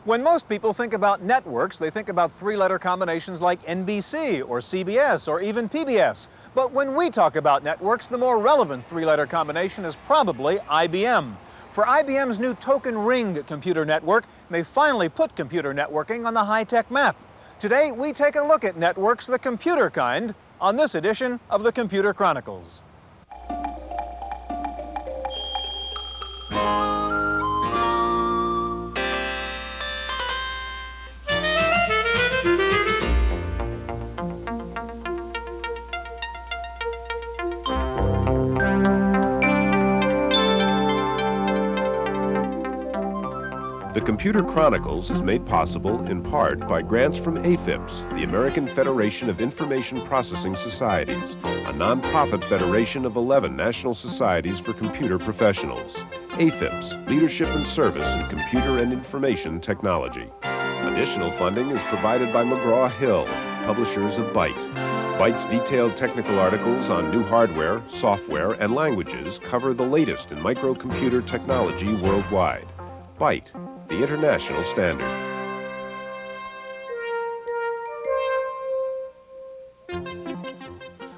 When most people think about networks, they think about three-letter combinations like NBC or CBS or even PBS. But when we talk about networks, the more relevant three-letter combination is probably IBM. For IBM's new Token Ring computer network may finally put computer networking on the high-tech map. Today, we take a look at networks the computer kind on this edition of the Computer Chronicles. The Computer Chronicles is made possible in part by grants from AFIPS, the American Federation of Information Processing Societies, a nonprofit federation of 11 national societies for computer professionals. AFIPS, Leadership and Service in Computer and Information Technology. Additional funding is provided by McGraw-Hill, publishers of Byte. Byte's detailed technical articles on new hardware, software, and languages cover the latest in microcomputer technology worldwide. Byte, the international standard.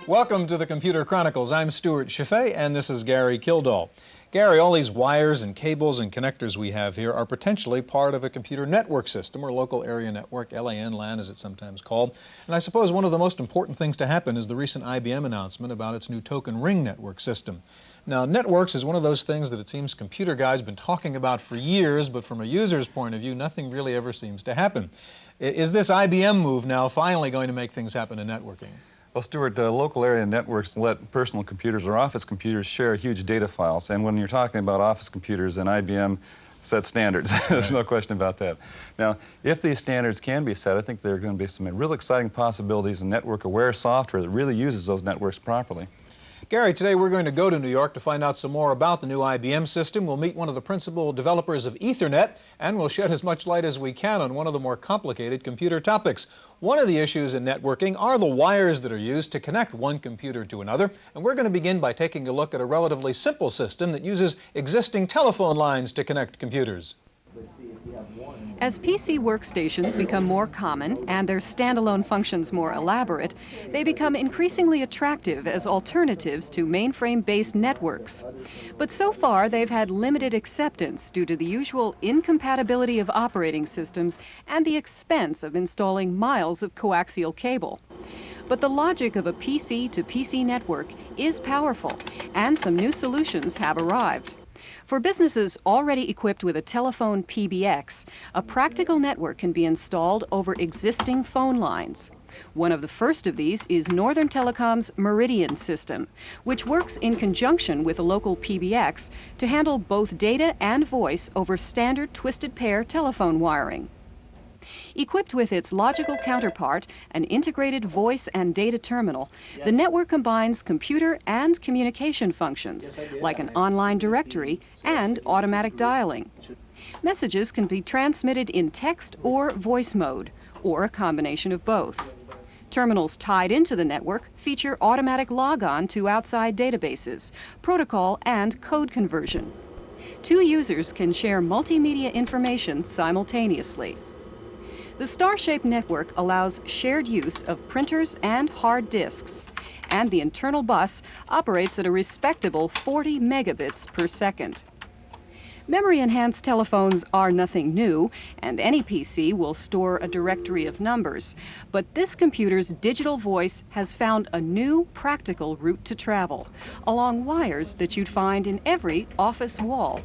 Welcome to the Computer Chronicles. I'm Stuart Chaffee, and this is Gary Kildall. Gary, all these wires and cables and connectors we have here are potentially part of a computer network system, or local area network, LAN as it's sometimes called. And I suppose one of the most important things to happen is the recent IBM announcement about its new Token Ring network system. Now, networks is one of those things that it seems computer guys have been talking about for years, but from a user's point of view, nothing really ever seems to happen. Is this IBM move now finally going to make things happen in networking? Well, Stuart, local area networks let personal computers or office computers share huge data files. And when you're talking about office computers, then IBM set standards. There's no question about that. Now, if these standards can be set, I think there are going to be some real exciting possibilities in network-aware software that really uses those networks properly. Gary, today we're going to go to New York to find out some more about the new IBM system. We'll meet one of the principal developers of Ethernet, and we'll shed as much light as we can on one of the more complicated computer topics. One of the issues in networking are the wires that are used to connect one computer to another, and we're going to begin by taking a look at a relatively simple system that uses existing telephone lines to connect computers. As PC workstations become more common and their standalone functions more elaborate, they become increasingly attractive as alternatives to mainframe-based networks. But so far, they've had limited acceptance due to the usual incompatibility of operating systems and the expense of installing miles of coaxial cable. But the logic of a PC to PC network is powerful, and some new solutions have arrived. For businesses already equipped with a telephone PBX, a practical network can be installed over existing phone lines. One of the first of these is Northern Telecom's Meridian system, which works in conjunction with a local PBX to handle both data and voice over standard twisted pair telephone wiring. Equipped with its logical counterpart, an integrated voice and data terminal, the network combines computer and communication functions, like an online directory and automatic dialing. Messages can be transmitted in text or voice mode, or a combination of both. Terminals tied into the network feature automatic logon to outside databases, protocol and code conversion. Two users can share multimedia information simultaneously. The star-shaped network allows shared use of printers and hard disks, and the internal bus operates at a respectable 40 megabits per second. Memory-enhanced telephones are nothing new, and any PC will store a directory of numbers. But this computer's digital voice has found a new, practical route to travel, along wires that you'd find in every office wall.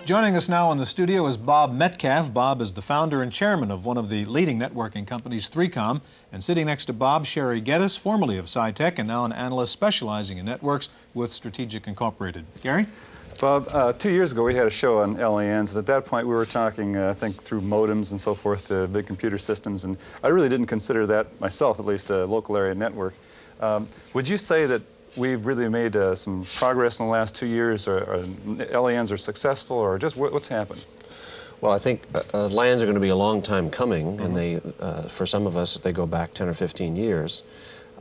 Joining us now in the studio is Bob Metcalf. Bob is the founder and chairman of one of the leading networking companies, 3Com. And sitting next to Bob, Sherry Geddes, formerly of SciTech and now an analyst specializing in networks with Strategic Incorporated. Gary? Bob, 2 years ago we had a show on LANs, and at that point we were talking, I think, through modems and so forth to big computer systems, and I really didn't consider that myself, at least, a local area network. Would you say that we've really made some progress in the last 2 years, or LANs are successful, or just what's happened? Well, I think LANs are going to be a long time coming, and they, for some of us, they go back 10 or 15 years.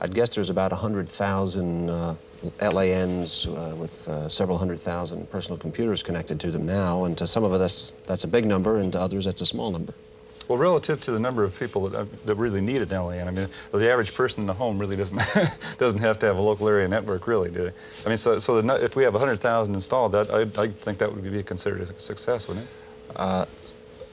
I'd guess there's about 100,000 LANs with several hundred thousand personal computers connected to them now, and to some of us that's a big number, and to others that's a small number. Well, relative to the number of people that really need an LAN, I mean, the average person in the home really doesn't doesn't have to have a local area network, really, do they? I mean, so if we have 100,000 installed, I think that would be considered a success, wouldn't it?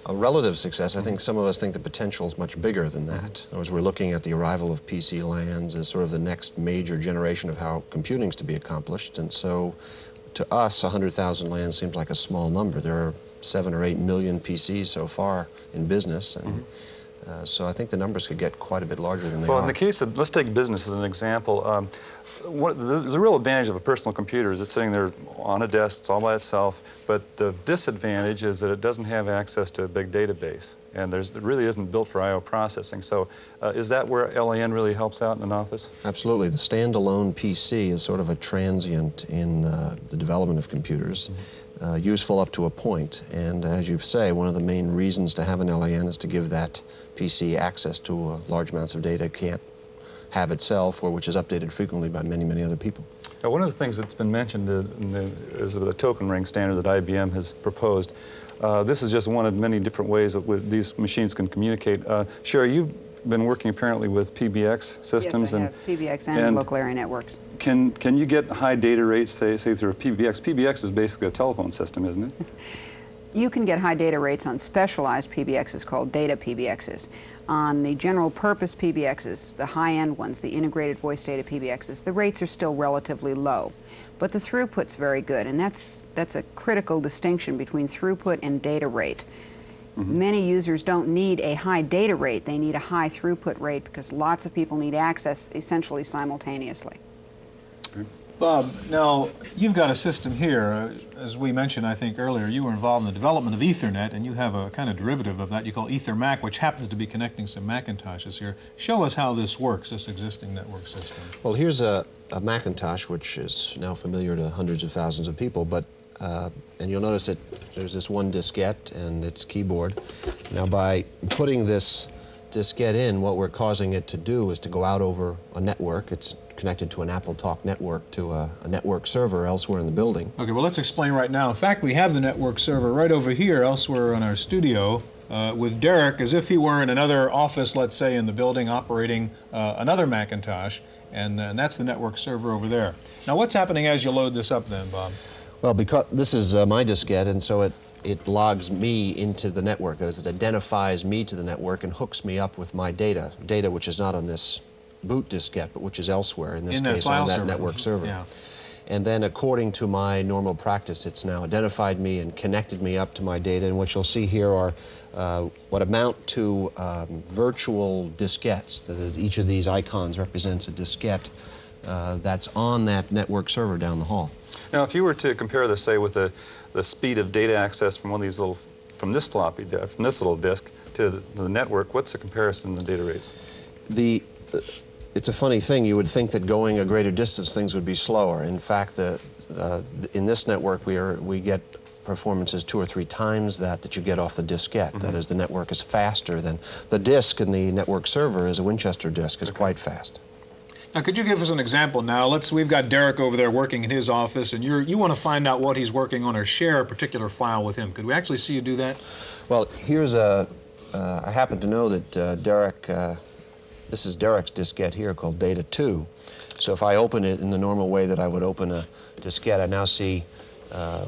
A relative success. I think some of us think the potential is much bigger than that. As we're looking at the arrival of PC LANs as sort of the next major generation of how computing is to be accomplished, and so to us, 100,000 LANs seems like a small number. There are 7 or 8 million PCs so far in business, and so I think the numbers could get quite a bit larger than they are. Well, in the case of, let's take business as an example. The real advantage of a personal computer is it's sitting there on a desk, it's all by itself, but the disadvantage is that it doesn't have access to a big database, and it really isn't built for I/O processing. So is that where LAN really helps out in an office? Absolutely. The standalone PC is sort of a transient in the development of computers. Useful up to a point, and as you say, one of the main reasons to have an LAN is to give that PC access to large amounts of data it can't have itself, or which is updated frequently by many, many other people. Now, one of the things that's been mentioned is the token ring standard that IBM has proposed. This is just one of many different ways that these machines can communicate. Sherry, you've been working apparently with PBX systems. Yes, I have PBX and local area networks. Can you get high data rates, say through a PBX? PBX is basically a telephone system, isn't it? You can get high data rates on specialized PBXs called data PBXs. On the general purpose PBXs, the high-end ones, the integrated voice data PBXs, the rates are still relatively low. But the throughput's very good, and that's a critical distinction between throughput and data rate. Many users don't need a high data rate, they need a high throughput rate because lots of people need access essentially simultaneously. Bob, now you've got a system here. As we mentioned, I think earlier, you were involved in the development of Ethernet, and you have a kind of derivative of that you call EtherMac, which happens to be connecting some Macintoshes here. Show us how this works, this existing network system. Well, here's a Macintosh, which is now familiar to hundreds of thousands of people, but and you'll notice that there's this one diskette and its keyboard. Now, by putting this diskette in, what we're causing it to do is to go out over a network. It's connected to an Apple Talk network to a network server elsewhere in the building. Okay, well, let's explain right now. In fact, we have the network server right over here elsewhere in our studio with Derek as if he were in another office, let's say, in the building operating another Macintosh, and that's the network server over there. Now, what's happening as you load this up then, Bob? Well, because this is my diskette, and so it logs me into the network. That is, it identifies me to the network and hooks me up with my data which is not on this boot diskette, but which is elsewhere, in this case on that network server. Yeah. And then according to my normal practice, it's now identified me and connected me up to my data, and what you'll see here are what amount to virtual diskettes. That is, each of these icons represents a diskette that's on that network server down the hall. Now, if you were to compare this, say, with the speed of data access from one of these little, from this floppy disk, from this little disk to the network, what's the comparison in the data rates? It's a funny thing. You would think that going a greater distance, things would be slower. In fact, in this network, we get performances 2 or 3 times that you get off the diskette. That is, the network is faster than the disk in the network server. Is a Winchester disk, is quite fast. Now, could you give us an example now? We've got Derek over there working in his office, and you want to find out what he's working on or share a particular file with him. Could we actually see you do that? Well, here's I happen to know that Derek, this is Derek's diskette here called Data 2. So if I open it in the normal way that I would open a diskette, I now see a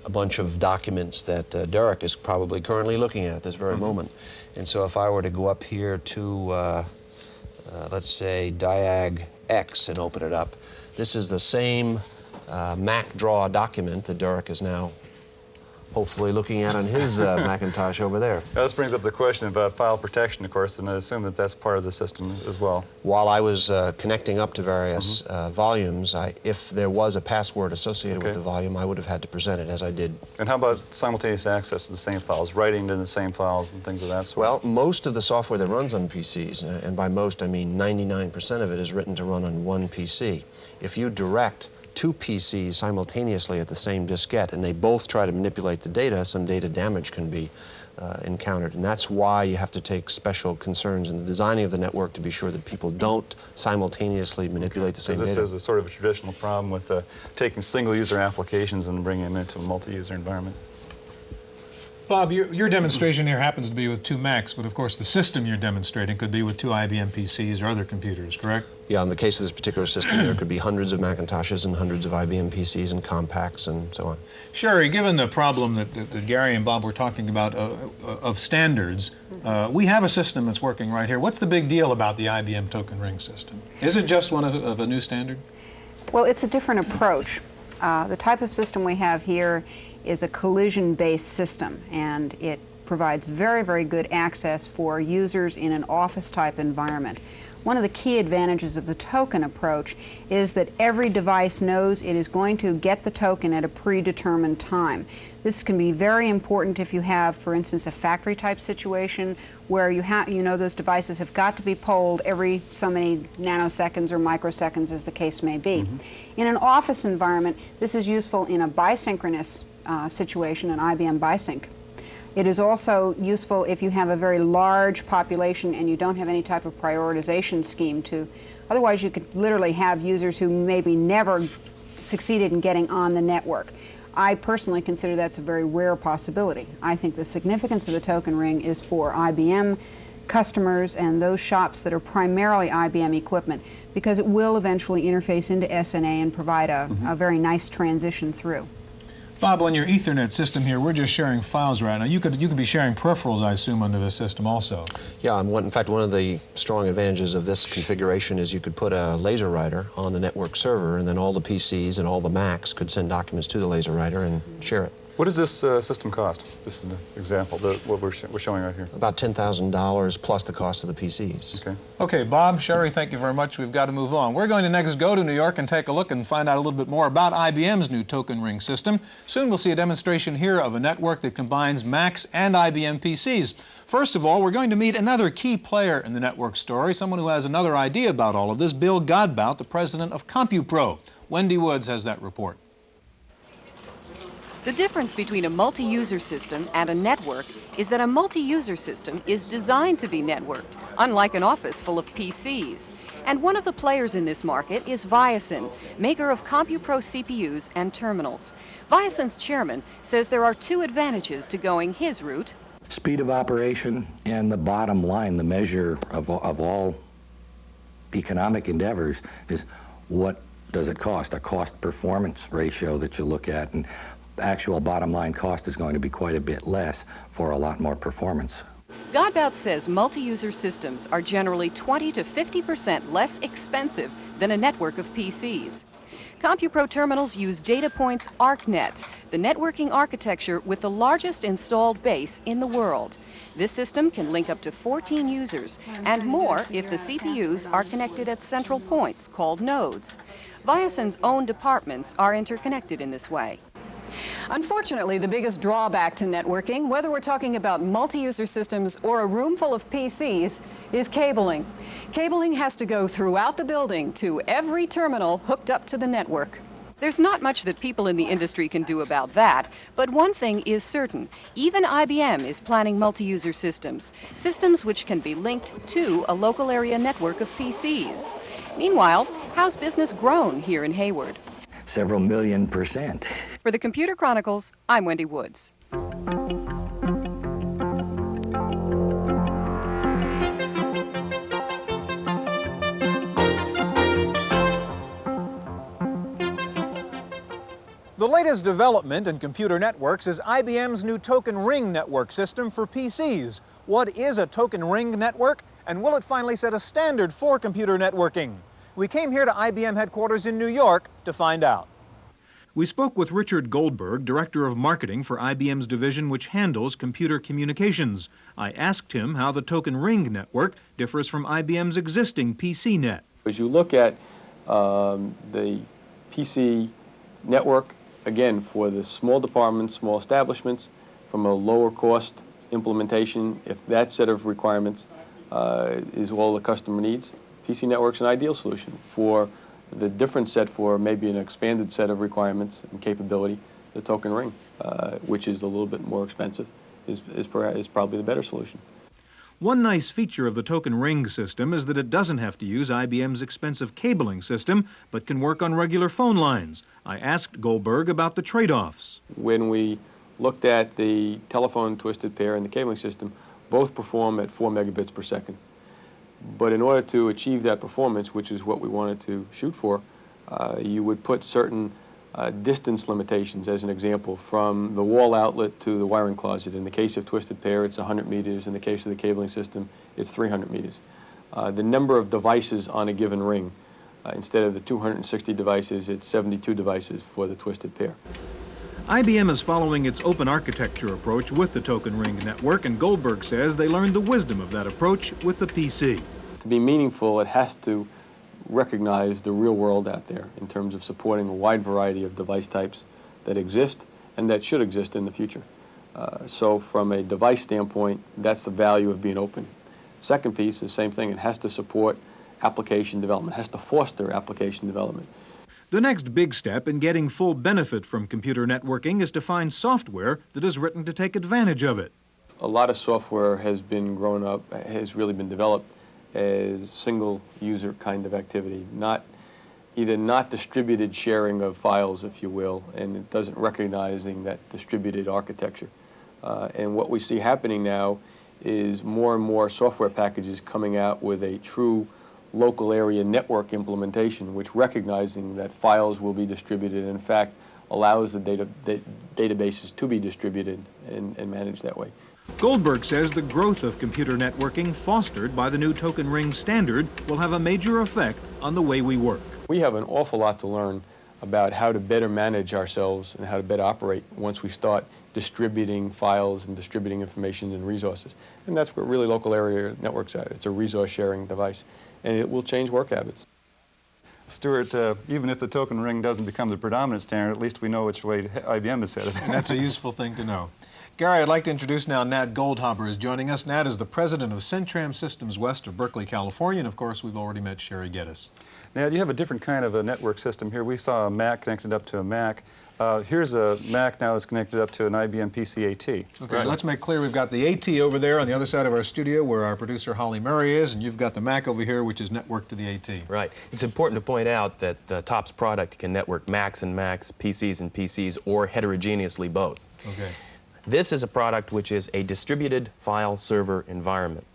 bunch of documents that Derek is probably currently looking at this very moment. And so if I were to go up here to let's say diag X and open it up, this is the same Mac draw document that Derek is now hopefully looking at on his Macintosh over there. Now, this brings up the question about file protection, of course, and I assume that that's part of the system as well. While I was connecting up to various volumes, if there was a password associated with the volume, I would have had to present it, as I did. And how about simultaneous access to the same files, writing to the same files and things of that sort? Well, most of the software that runs on PCs, and by most I mean 99% of it, is written to run on one PC. If you direct 2 PCs simultaneously at the same diskette and they both try to manipulate the data, some data damage can be encountered. And that's why you have to take special concerns in the designing of the network to be sure that people don't simultaneously manipulate the same data. This is a sort of a traditional problem with taking single-user applications and bringing them into a multi-user environment. Bob, your demonstration here happens to be with 2 Macs, but of course the system you're demonstrating could be with 2 IBM PCs or other computers, correct? Yeah, in the case of this particular system, there could be hundreds of Macintoshes and hundreds of IBM PCs and compacts and so on. Sherry, given the problem that Gary and Bob were talking about of standards, we have a system that's working right here. What's the big deal about the IBM token ring system? Is it just one of a new standard? Well, it's a different approach. The type of system we have here is a collision-based system, and it provides very, very good access for users in an office-type environment. One of the key advantages of the token approach is that every device knows it is going to get the token at a predetermined time. This can be very important if you have, for instance, a factory-type situation where you know those devices have got to be polled every so many nanoseconds or microseconds, as the case may be. In an office environment, this is useful in a bisynchronous situation, an IBM BiSync. It is also useful if you have a very large population and you don't have any type of prioritization scheme to. Otherwise, you could literally have users who maybe never succeeded in getting on the network. I personally consider that's a very rare possibility. I think the significance of the token ring is for IBM customers and those shops that are primarily IBM equipment, because it will eventually interface into SNA and provide a very nice transition through. Bob, on your Ethernet system here, we're just sharing files right now. You could be sharing peripherals, I assume, under this system also. Yeah, in fact, one of the strong advantages of this configuration is you could put a laser writer on the network server, and then all the PCs and all the Macs could send documents to the laser writer and share it. What does this system cost? This is an example, what we're showing right here. About $10,000 plus the cost of the PCs. Okay. Okay, Bob, Sherry, thank you very much. We've got to move on. We're going to next go to New York and take a look and find out a little bit more about IBM's new token ring system. Soon we'll see a demonstration here of a network that combines Macs and IBM PCs. First of all, we're going to meet another key player in the network story, someone who has another idea about all of this, Bill Godbout, the president of CompuPro. Wendy Woods has that report. The difference between a multi-user system and a network is that a multi-user system is designed to be networked, unlike an office full of PCs. And one of the players in this market is Viasyn, maker of CompuPro CPUs and terminals. Viasyn's chairman says there are 2 advantages to going his route. Speed of operation and the bottom line, the measure of all economic endeavors, is what does it cost, a cost-performance ratio that you look at. And actual bottom line cost is going to be quite a bit less for a lot more performance. Godbout says multi-user systems are generally 20 to 50% less expensive than a network of PCs. CompuPro terminals use DataPoint's ArcNet, the networking architecture with the largest installed base in the world. This system can link up to 14 users and more if the CPUs are connected at central points called nodes. Viasyn's own departments are interconnected in this way. Unfortunately, the biggest drawback to networking, whether we're talking about multi-user systems or a room full of PCs, is cabling. Cabling has to go throughout the building to every terminal hooked up to the network. There's not much that people in the industry can do about that, but one thing is certain. Even IBM is planning multi-user systems, systems which can be linked to a local area network of PCs. Meanwhile, how's business grown here in Hayward? Several million %. For the Computer Chronicles, I'm Wendy Woods. The latest development in computer networks is IBM's new token ring network system for PCs. What is a token ring network, and will it finally set a standard for computer networking? We came here to IBM headquarters in New York to find out. We spoke with Richard Goldberg, Director of Marketing for IBM's division which handles computer communications. I asked him how the token ring network differs from IBM's existing PC net. As you look at the PC network, again, for the small departments, small establishments, from a lower cost implementation, if that set of requirements is all the customer needs, PC network's an ideal solution. For the different set, for maybe an expanded set of requirements and capability, the token ring, which is a little bit more expensive is probably the better solution. One nice feature of the token ring system is that it doesn't have to use IBM's expensive cabling system, but can work on regular phone lines. I asked Goldberg about the trade-offs. When we looked at the telephone twisted pair and the cabling system, both perform at 4 megabits per second. But in order to achieve that performance, which is what we wanted to shoot for, you would put certain distance limitations, as an example, from the wall outlet to the wiring closet. In the case of twisted pair, it's 100 meters. In the case of the cabling system, it's 300 meters. The number of devices on a given ring, instead of the 260 devices, it's 72 devices for the twisted pair. IBM is following its open architecture approach with the token ring network, and Goldberg says they learned the wisdom of that approach with the PC. To be meaningful, it has to recognize the real world out there in terms of supporting a wide variety of device types that exist and that should exist in the future. So from a device standpoint, that's the value of being open. Second piece is the same thing. It has to support application development, has to foster application development. The next big step in getting full benefit from computer networking is to find software that is written to take advantage of it. A lot of software has been grown up, has really been developed as single user kind of activity, either not distributed sharing of files, if you will, and it doesn't recognizing that distributed architecture. And what we see happening now is more and more software packages coming out with a true local area network implementation, which recognizing that files will be distributed and in fact allows the databases to be distributed and managed that way. Goldberg says the growth of computer networking fostered by the new token ring standard will have a major effect on the way we work. We have an awful lot to learn about how to better manage ourselves and how to better operate once we start distributing files and distributing information and resources. And that's what really local area networks are. It's a resource sharing device, and it will change work habits. Stuart, even if the token ring doesn't become the predominant standard, at least we know which way IBM is headed. And that's a useful thing to know. Gary, I'd like to introduce now Nat Goldhaber is joining us. Nat is the president of Centram Systems West of Berkeley, California, and of course we've already met Sherry Geddes. Nat, you have a different kind of a network system here. We saw a Mac connected up to a Mac. Here's a Mac now that's connected up to an IBM PC AT. Okay, so let's make clear we've got the AT over there on the other side of our studio where our producer Holly Murray is, and you've got the Mac over here which is networked to the AT. Right. It's important to point out that the TOPS product can network Macs and Macs, PCs and PCs, or heterogeneously both. Okay. This is a product which is a distributed file server environment.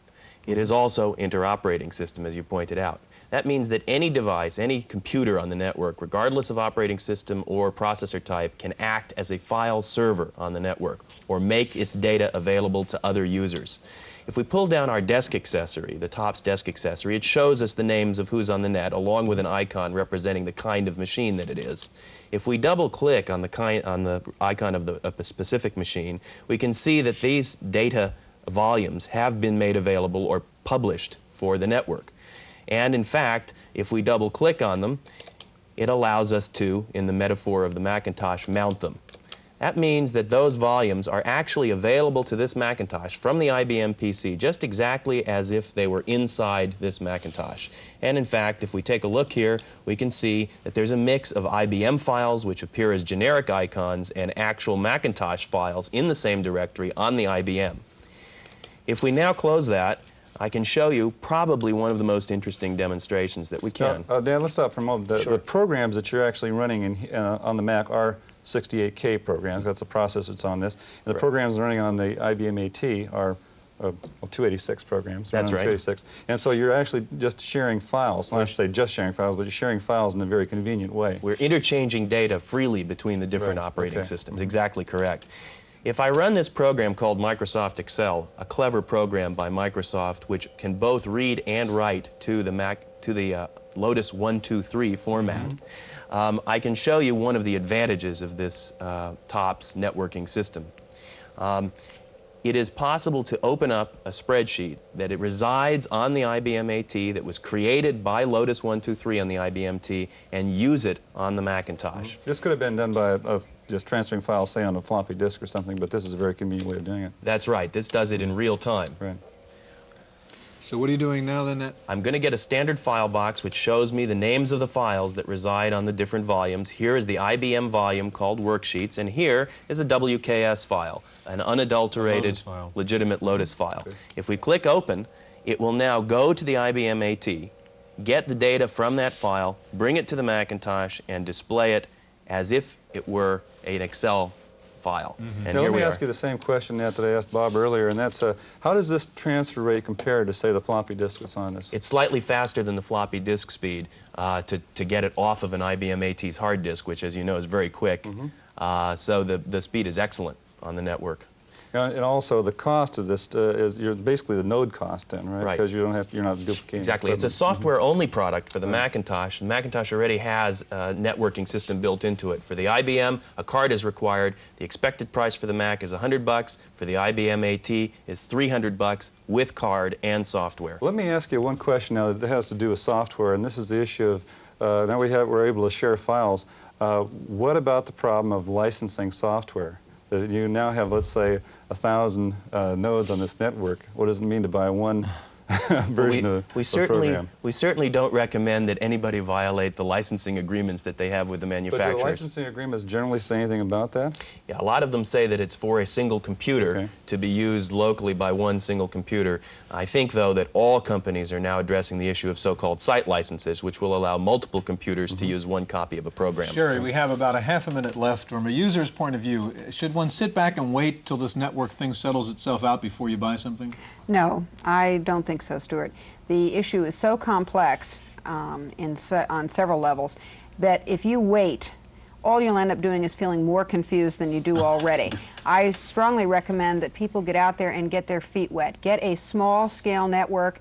It is also interoperating system, as you pointed out. That means that any device, any computer on the network, regardless of operating system or processor type, can act as a file server on the network or make its data available to other users. If we pull down our desk accessory, the TOPS desk accessory, it shows us the names of who's on the net, along with an icon representing the kind of machine that it is. If we double-click on the icon of a specific machine, we can see that these data volumes have been made available or published for the network. And in fact, if we double-click on them, it allows us to, in the metaphor of the Macintosh, mount them. That means that those volumes are actually available to this Macintosh from the IBM PC just exactly as if they were inside this Macintosh. And in fact, if we take a look here, we can see that there's a mix of IBM files which appear as generic icons and actual Macintosh files in the same directory on the IBM. If we now close that, I can show you probably one of the most interesting demonstrations that we can. Dan, let's stop for a moment. Sure. The programs that you're actually running on the Mac are 68K programs. That's the processor that's on this. And the programs running on the IBM AT are 286 programs. That's right. 286. And so you're actually just sharing files. Not to say just sharing files, but you're sharing files in a very convenient way. We're interchanging data freely between the different operating systems. Exactly correct. If I run this program called Microsoft Excel, a clever program by Microsoft which can both read and write to the Lotus 123 format, I can show you one of the advantages of this TOPS networking system. It is possible to open up a spreadsheet that it resides on the IBM AT that was created by Lotus 123 on the IBM T and use it on the Macintosh. This could have been done by just transferring files, say, on a floppy disk or something, but this is a very convenient way of doing it. That's right. This does it in real time. Right. So what are you doing now then? I'm going to get a standard file box which shows me the names of the files that reside on the different volumes. Here is the IBM volume called Worksheets, and here is a WKS file, an unadulterated, legitimate Lotus file. Okay. If we click Open, it will now go to the IBM AT, get the data from that file, bring it to the Macintosh, and display it as if it were an Excel file. And now, let me ask you the same question that I asked Bob earlier, and that's how does this transfer rate compare to, say, the floppy disk that's on this? It's slightly faster than the floppy disk speed to get it off of an IBM AT's hard disk, which, as you know, is very quick. So the speed is excellent on the network. And also the cost of this is basically the node cost then, right? Because you're not duplicating. Exactly. It's a software-only product for the Macintosh. The Macintosh already has a networking system built into it. For the IBM, a card is required. The expected price for the Mac is $100. For the IBM AT is $300 with card and software. Let me ask you one question now that has to do with software, and this is the issue of now we're able to share files. What about the problem of licensing software? That you now have, let's say, 1,000 nodes on this network. What does it mean to buy one version of the program? We certainly don't recommend that anybody violate the licensing agreements that they have with the manufacturers. But do the licensing agreements generally say anything about that? Yeah, a lot of them say that it's for a single computer to be used locally by one single computer. I think, though, that all companies are now addressing the issue of so-called site licenses, which will allow multiple computers to use one copy of a program. Sherry, we have about a half a minute left. From a user's point of view, should one sit back and wait till this network thing settles itself out before you buy something? No, I don't think so, Stuart. The issue is so complex on several levels that if you wait, all you'll end up doing is feeling more confused than you do already. I strongly recommend that people get out there and get their feet wet. Get a small-scale network,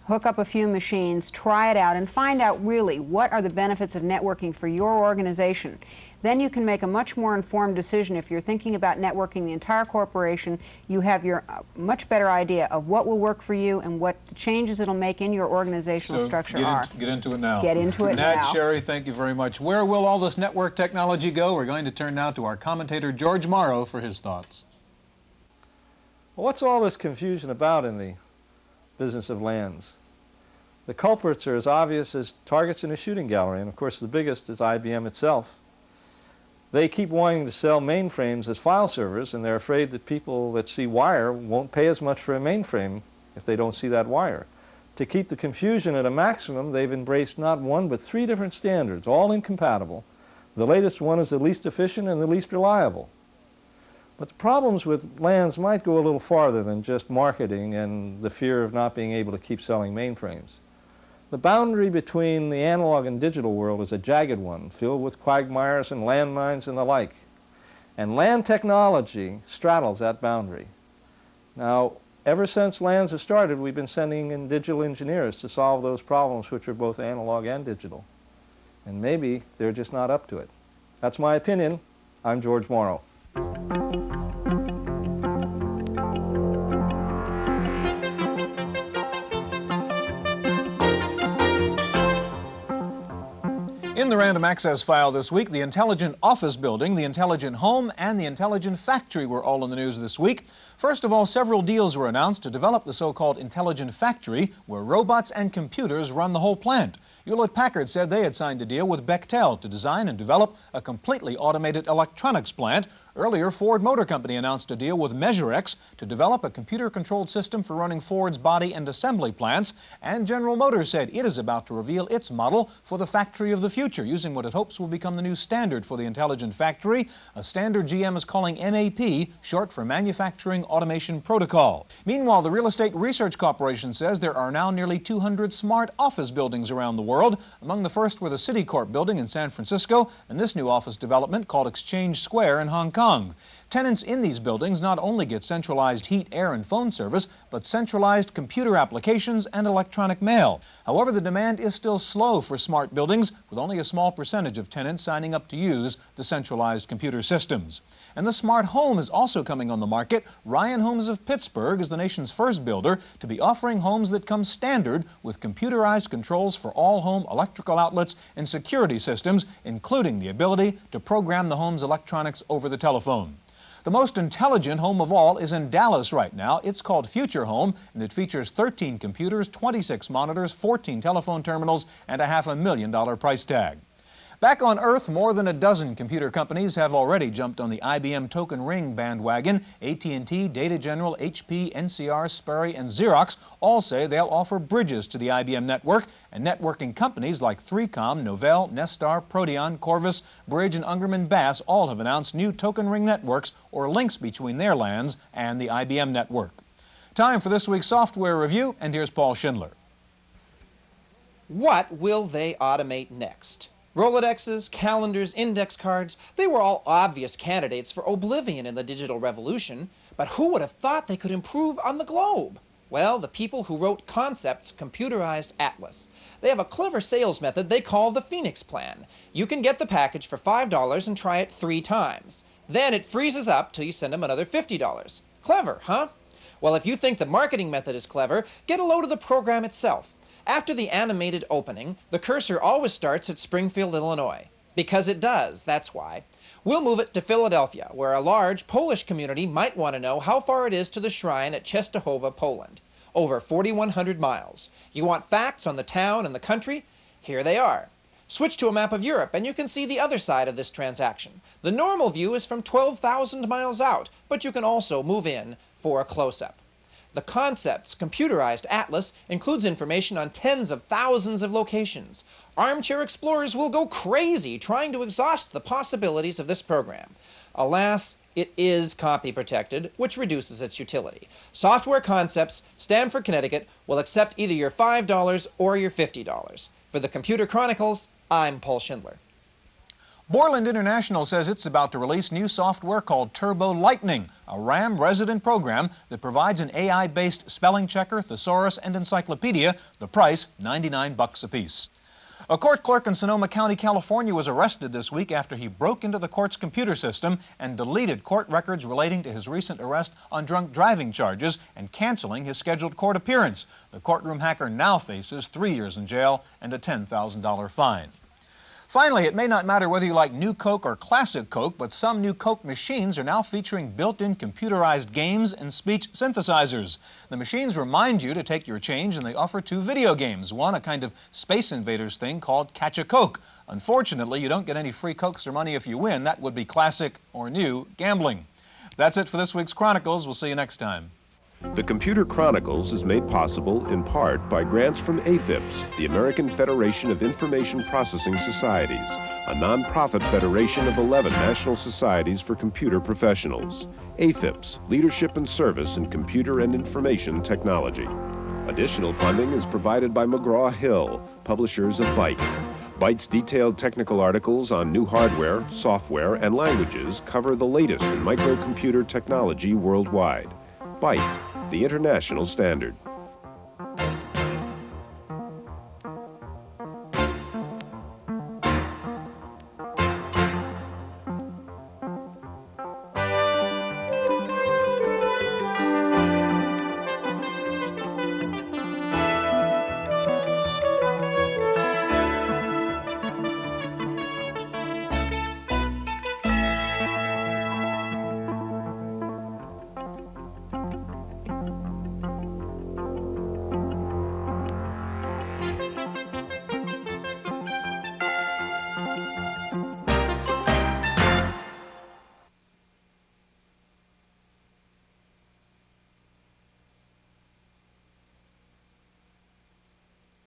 hook up a few machines, try it out, and find out really what are the benefits of networking for your organization. Then you can make a much more informed decision. If you're thinking about networking the entire corporation, you have your much better idea of what will work for you and what changes it'll make in your organizational structure are. Get into it now. Get into it now. Nat, Sherry, thank you very much. Where will all this network technology go? We're going to turn now to our commentator, George Morrow, for his thoughts. Well, what's all this confusion about in the business of LANs? The culprits are as obvious as targets in a shooting gallery, and of course the biggest is IBM itself. They keep wanting to sell mainframes as file servers, and they're afraid that people that see wire won't pay as much for a mainframe if they don't see that wire. To keep the confusion at a maximum, they've embraced not one but 3 different standards, all incompatible. The latest one is the least efficient and the least reliable. But the problems with LANs might go a little farther than just marketing and the fear of not being able to keep selling mainframes. The boundary between the analog and digital world is a jagged one, filled with quagmires and landmines and the like. And LAN technology straddles that boundary. Now, ever since LANs have started, we've been sending in digital engineers to solve those problems, which are both analog and digital. And maybe they're just not up to it. That's my opinion. I'm George Morrow. In the Random Access file this week, the intelligent office building, the intelligent home, and the intelligent factory were all in the news this week. First of all, several deals were announced to develop the so-called intelligent factory, where robots and computers run the whole plant. Hewlett-Packard said they had signed a deal with Bechtel to design and develop a completely automated electronics plant. Earlier, Ford Motor Company announced a deal with MeasureX to develop a computer-controlled system for running Ford's body and assembly plants. And General Motors said it is about to reveal its model for the factory of the future, using what it hopes will become the new standard for the intelligent factory, a standard GM is calling MAP, short for Manufacturing Automation Protocol. Meanwhile, the Real Estate Research Corporation says there are now nearly 200 smart office buildings around the world. Among the first were the Citicorp building in San Francisco and this new office development called Exchange Square in Hong Kong. Tenants in these buildings not only get centralized heat, air, and phone service, but centralized computer applications and electronic mail. However, the demand is still slow for smart buildings, with only a small percentage of tenants signing up to use the centralized computer systems. And the smart home is also coming on the market. Ryan Homes of Pittsburgh is the nation's first builder to be offering homes that come standard with computerized controls for all home electrical outlets and security systems, including the ability to program the home's electronics over the telephone. The most intelligent home of all is in Dallas right now. It's called Future Home, and it features 13 computers, 26 monitors, 14 telephone terminals, and a $500,000 price tag. Back on Earth, more than a dozen computer companies have already jumped on the IBM Token Ring bandwagon. AT&T, Data General, HP, NCR, Sperry, and Xerox all say they'll offer bridges to the IBM network, and networking companies like 3Com, Novell, Nestar, Proteon, Corvus, Bridge, and Ungerman Bass all have announced new Token Ring networks or links between their LANs and the IBM network. Time for this week's software review, and here's Paul Schindler. What will they automate next? Rolodexes, calendars, index cards, they were all obvious candidates for oblivion in the digital revolution, but who would have thought they could improve on the globe? Well, the people who wrote Concept's computerized atlas. They have a clever sales method they call the Phoenix Plan. You can get the package for $5 and try it 3 times. Then it freezes up till you send them another $50. Clever, huh? Well, if you think the marketing method is clever, get a load of the program itself. After the animated opening, the cursor always starts at Springfield, Illinois. Because it does, that's why. We'll move it to Philadelphia, where a large Polish community might want to know how far it is to the shrine at Częstochowa, Poland. Over 4,100 miles. You want facts on the town and the country? Here they are. Switch to a map of Europe and you can see the other side of this transaction. The normal view is from 12,000 miles out, but you can also move in for a close-up. The Concept's computerized atlas includes information on tens of thousands of locations. Armchair explorers will go crazy trying to exhaust the possibilities of this program. Alas, it is copy protected, which reduces its utility. Software Concepts, Stamford, Connecticut, will accept either your $5 or your $50. For the Computer Chronicles, I'm Paul Schindler. Borland International says it's about to release new software called Turbo Lightning, a RAM resident program that provides an AI-based spelling checker, thesaurus, and encyclopedia. The price, $99 apiece. A court clerk in Sonoma County, California was arrested this week after he broke into the court's computer system and deleted court records relating to his recent arrest on drunk driving charges and canceling his scheduled court appearance. The courtroom hacker now faces 3 years in jail and a $10,000 fine. Finally, it may not matter whether you like new Coke or classic Coke, but some new Coke machines are now featuring built-in computerized games and speech synthesizers. The machines remind you to take your change, and they offer 2 video games. One, a kind of Space Invaders thing called Catch a Coke. Unfortunately, you don't get any free Cokes or money if you win. That would be classic or new gambling. That's it for this week's Chronicles. We'll see you next time. The Computer Chronicles is made possible in part by grants from AFIPS, the American Federation of Information Processing Societies, a nonprofit federation of 11 national societies for computer professionals. AFIPS, Leadership and Service in Computer and Information Technology. Additional funding is provided by McGraw-Hill, publishers of Byte. Byte's detailed technical articles on new hardware, software, and languages cover the latest in microcomputer technology worldwide. Byte, the international standard.